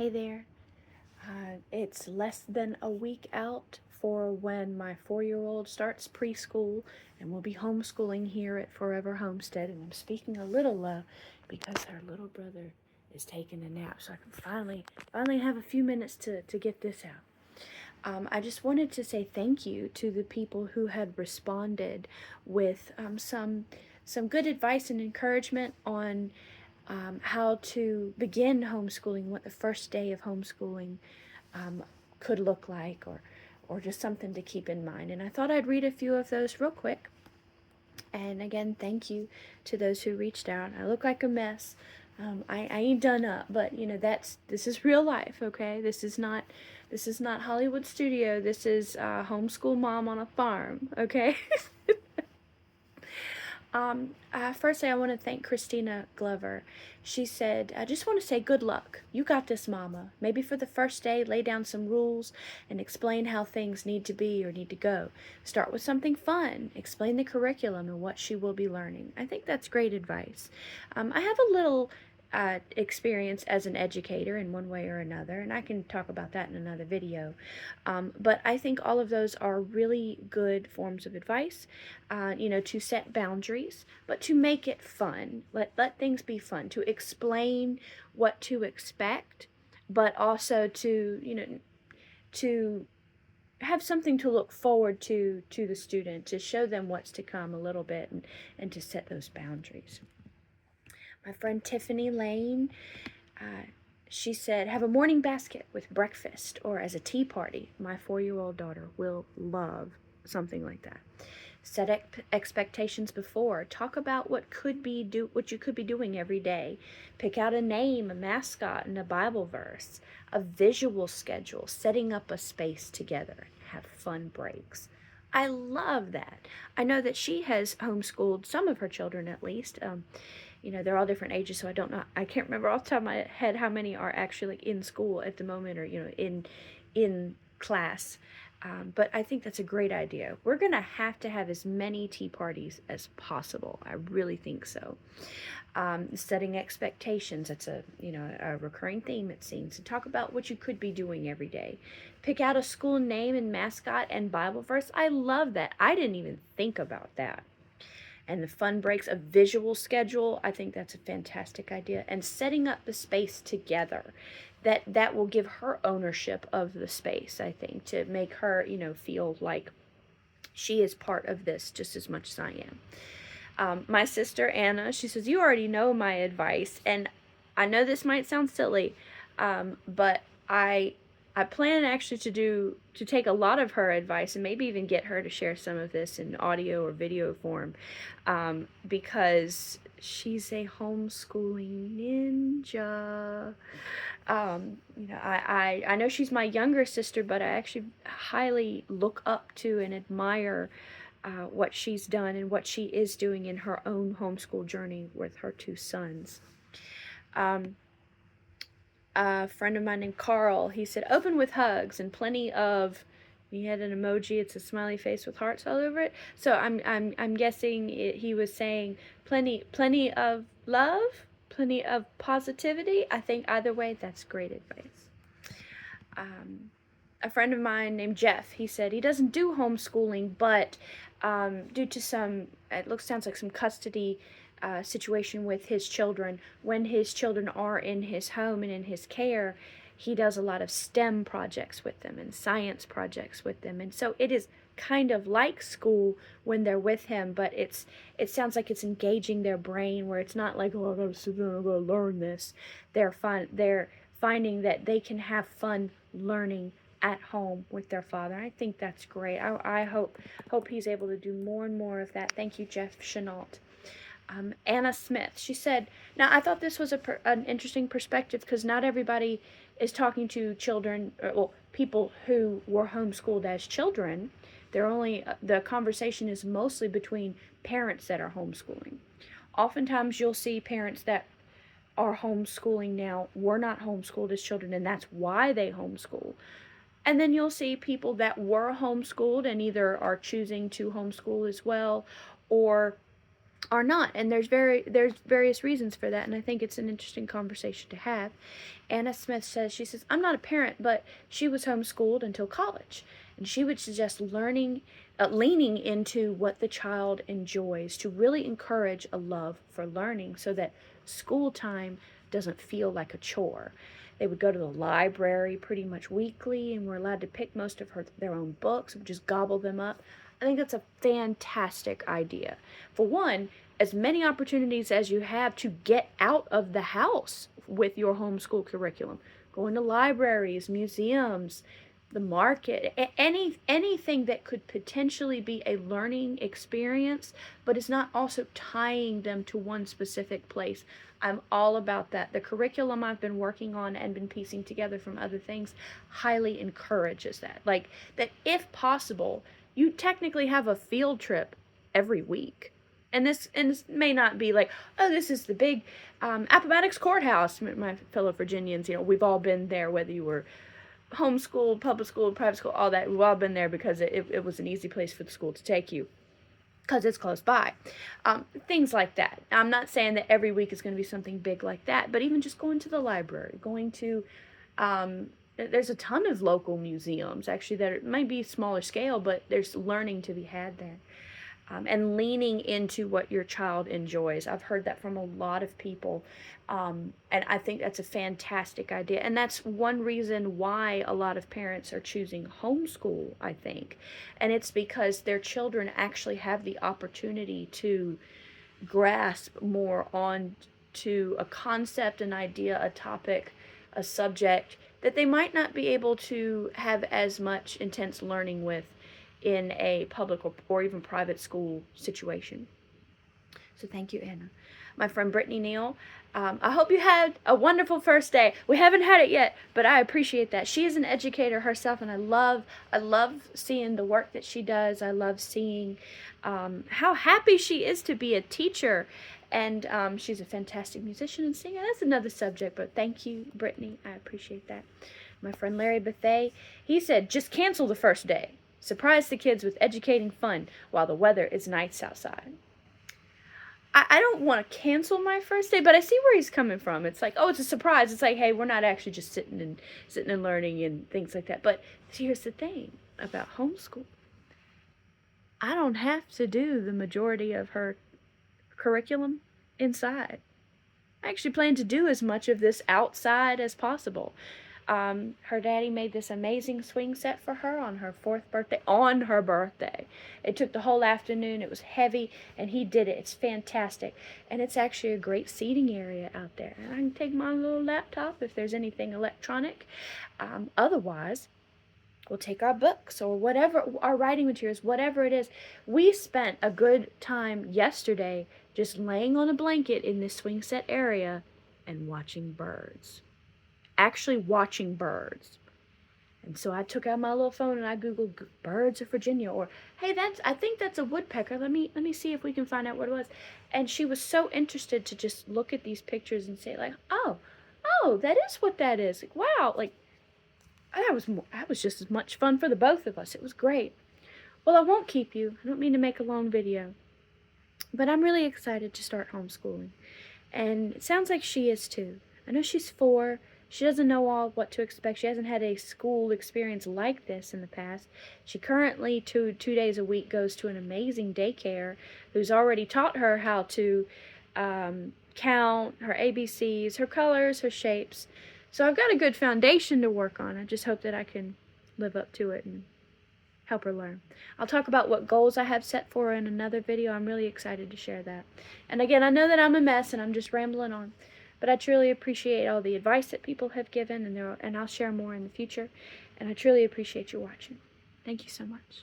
Hey there. It's less than a week out for when my 4-year-old starts preschool, and we'll be homeschooling here at Forever Homestead. And I'm speaking a little low because her little brother is taking a nap, so I can finally have a few minutes to get this out. I just wanted to say thank you to the people who had responded with some good advice and encouragement on how to begin homeschooling, what the first day of homeschooling could look like, or just something to keep in mind. And I thought I'd read a few of those real quick. And again, thank you to those who reached out. I look like a mess. I ain't done up, but this is real life, okay? This is not Hollywood studio. This is homeschool mom on a farm, okay? Firstly, I want to thank Christina Glover. She said, I just want to say good luck. You got this, Mama. Maybe for the first day, lay down some rules and explain how things need to be or need to go. Start with something fun. Explain the curriculum and what she will be learning. I think that's great advice. I have a little experience as an educator in one way or another, and I can talk about that in another video. But I think all of those are really good forms of advice, to set boundaries, but to make it fun. Let things be fun, to explain what to expect, but also to have something to look forward to the student, to show them what's to come a little bit, and to set those boundaries. My friend Tiffany Lane, she said, have a morning basket with breakfast or as a tea party. My 4-year-old daughter will love something like that. Set expectations before. Talk about what you could be doing every day. Pick out a name, a mascot, and a Bible verse. A visual schedule. Setting up a space together. Have fun breaks. I love that. I know that she has homeschooled some of her children, at least. They're all different ages, so I can't remember off the top of my head how many are actually in school at the moment, or in class. But I think that's a great idea. We're gonna have to have as many tea parties as possible. I really think so. Setting expectations, that's a recurring theme, it seems. And talk about what you could be doing every day. Pick out a school name and mascot and Bible verse. I love that. I didn't even think about that. And the fun breaks, a visual schedule, I think that's a fantastic idea. And setting up the space together, that will give her ownership of the space, I think, to make her feel like she is part of this just as much as I am. My sister Anna, she says, you already know my advice, and I know this might sound silly, but I plan actually to take a lot of her advice and maybe even get her to share some of this in audio or video form, because she's a homeschooling ninja. I know she's my younger sister, but I actually highly look up to and admire what she's done and what she is doing in her own homeschool journey with her 2 sons. A friend of mine named Carl, he said, open with hugs and plenty of, he had an emoji, it's a smiley face with hearts all over it. So I'm guessing he was saying plenty of love, plenty of positivity. I think either way, that's great advice. A friend of mine named Jeff, he said he doesn't do homeschooling, but due to sounds like some custody situation with his children, when his children are in his home and in his care, he does a lot of STEM projects with them and science projects with them. And so it is kind of like school when they're with him, but it sounds like it's engaging their brain, where it's not like, oh, I gotta sit down, I gotta learn this. They're finding that they can have fun learning at home with their father. I think that's great. I hope he's able to do more and more of that. Thank you, Jeff Chenault. Anna Smith, she said, now I thought this was an interesting perspective, because not everybody is talking to children, people who were homeschooled as children. The conversation is mostly between parents that are homeschooling. Oftentimes you'll see parents that are homeschooling now were not homeschooled as children, and that's why they homeschool. And then you'll see people that were homeschooled and either are choosing to homeschool as well, or are not, and there's various reasons for that, and I think it's an interesting conversation to have. Anna Smith says, she says, I'm not a parent, but she was homeschooled until college, and she would suggest leaning into what the child enjoys to really encourage a love for learning so that school time doesn't feel like a chore. They would go to the library pretty much weekly and were allowed to pick most of their own books and just gobble them up. I think that's a fantastic idea. For one, as many opportunities as you have to get out of the house with your homeschool curriculum, going to libraries, museums, the market, anything that could potentially be a learning experience, but is not also tying them to one specific place. I'm all about that. The curriculum I've been working on and been piecing together from other things highly encourages that. Like, that if possible, you technically have a field trip every week. And this may not be like, oh, this is the big Appomattox Courthouse. My fellow Virginians, we've all been there, whether you were homeschool, public school, private school, all that. We've all been there because it was an easy place for the school to take you because it's close by. Things like that. I'm not saying that every week is going to be something big like that, but even just going to the library, going to, there's a ton of local museums, actually, that might be smaller scale, but there's learning to be had there. And leaning into what your child enjoys. I've heard that from a lot of people, and I think that's a fantastic idea. And that's one reason why a lot of parents are choosing homeschool, I think. And it's because their children actually have the opportunity to grasp more on to a concept, an idea, a topic, a subject that they might not be able to have as much intense learning with in a public or even private school situation. So thank you, Anna. My friend Brittany Neal, I hope you had a wonderful first day. We haven't had it yet, but I appreciate that. She is an educator herself, and I love seeing the work that she does. I love seeing how happy she is to be a teacher, and she's a fantastic musician and singer. That's another subject, but thank you, Brittany. I appreciate that. My friend Larry Bethay, he said, just cancel the first day. Surprise the kids with educating fun while the weather is nice outside. I don't want to cancel my first day, but I see where he's coming from. It's like, oh, it's a surprise. It's like, hey, we're not actually just sitting and learning and things like that. But here's the thing about homeschool. I don't have to do the majority of her curriculum inside. I actually plan to do as much of this outside as possible. Her daddy made this amazing swing set for her on her 4th birthday, on her birthday. It took the whole afternoon. It was heavy, and he did it. It's fantastic. And it's actually a great seating area out there. And I can take my little laptop if there's anything electronic. Otherwise, we'll take our books or whatever, our writing materials, whatever it is. We spent a good time yesterday just laying on a blanket in this swing set area and watching birds. Actually watching birds. And so I took out my little phone and I googled birds of Virginia, or hey, I think that's a woodpecker. Let me see if we can find out what it was. And she was so interested to just look at these pictures and say like, oh, that is what that is. Like, wow, like that was just as much fun for the both of us. It was great. Well, I won't keep you. I don't mean to make a long video, but I'm really excited to start homeschooling. And it sounds like she is too. I know she's 4. She doesn't know all what to expect. She hasn't had a school experience like this in the past. She currently, 2 days a week, goes to an amazing daycare who's already taught her how to count, her ABCs, her colors, her shapes. So I've got a good foundation to work on. I just hope that I can live up to it and help her learn. I'll talk about what goals I have set for her in another video. I'm really excited to share that. And again, I know that I'm a mess and I'm just rambling on. But I truly appreciate all the advice that people have given, and I'll share more in the future. And I truly appreciate you watching. Thank you so much.